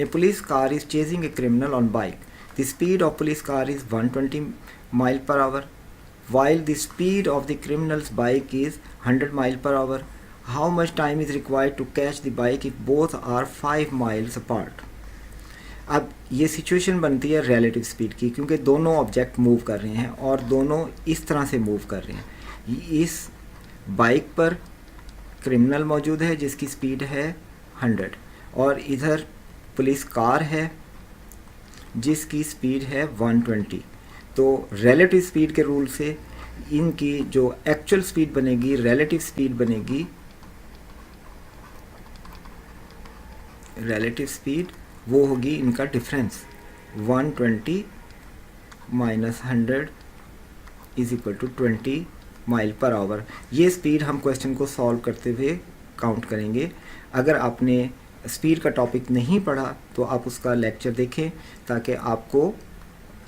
A police car is chasing a criminal on bike. The speed of police car is 120 mile per hour, while the speed of the criminal's bike is 100 mile per hour. How much time is required to catch the bike if both are 5 miles apart? अब ये situation बनती है relative speed की, क्योंकि दोनों object move कर रहे हैं और दोनों इस तरह से मूव कर रहे हैं। इस बाइक पर क्रिमिनल मौजूद है जिसकी स्पीड है 100 और इधर पुलिस कार है जिसकी स्पीड है 120। तो रिलेटिव स्पीड के रूल से इनकी जो एक्चुअल स्पीड बनेगी, रिलेटिव स्पीड बनेगी, रिलेटिव स्पीड वो होगी इनका difference 120 minus 100 is equal to 20 mile per hour. ये स्पीड हम क्वेश्चन को सॉल्व करते हुए काउंट करेंगे। अगर आपने स्पीड का टॉपिक नहीं पढ़ा तो आप उसका लेक्चर देखें ताकि आपको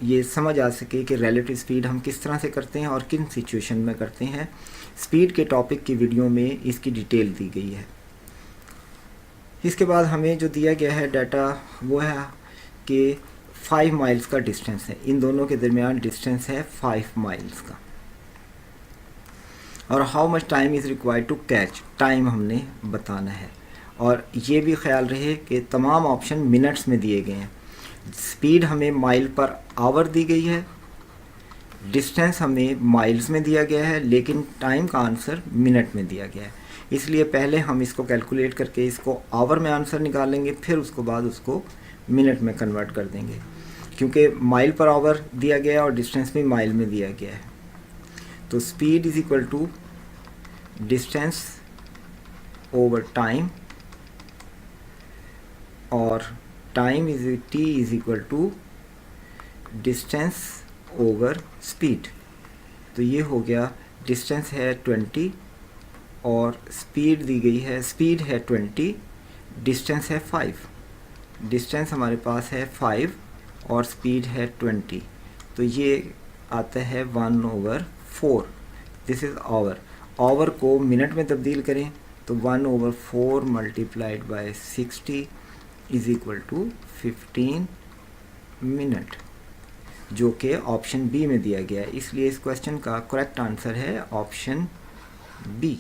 ये समझ आ सके कि रिलेटिव स्पीड हम किस तरह से करते हैं और किन सिचुएशन में करते हैं। स्पीड के टॉपिक की वीडियो में इसकी डिटेल दी गई है। इसके बाद हमें जो दिया गया है डाटा वो है कि 5 माइल्स का डिस्टेंस है, इन दोनों के दरमियान डिस्टेंस है 5 माइल्स का, और how much time is required to catch, time हमने बताना है। और ये भी ख्याल रहे कि तमाम ऑप्शन मिनट्स में दिए गए हैं। स्पीड हमें माइल पर आवर दी गई है, डिस्टेंस हमें माइल्स में दिया गया है, लेकिन टाइम का आंसर मिनट में दिया गया है। इसलिए पहले हम इसको कैलकुलेट करके इसको आवर में आंसर निकालेंगे, फिर उसको बाद उसको मिनट में कन्वर्ट कर देंगे, क्योंकि माइल पर आवर दिया गया है और डिस्टेंस भी माइल में दिया गया है। तो speed is equal to distance over time, और time is T is equal to distance over speed. तो ये हो गया, डिस्टेंस है 20 और स्पीड दी गई है, स्पीड है 20, डिस्टेंस है 5, डिस्टेंस हमारे पास है 5 और स्पीड है 20। तो ये आता है 1/4, दिस इज़ आवर। आवर को मिनट में तब्दील करें तो 1/4 multiplied by 60 is equal to 15 minute, जो कि ऑप्शन बी में दिया गया है। इसलिए इस क्वेश्चन का करेक्ट आंसर है ऑप्शन बी।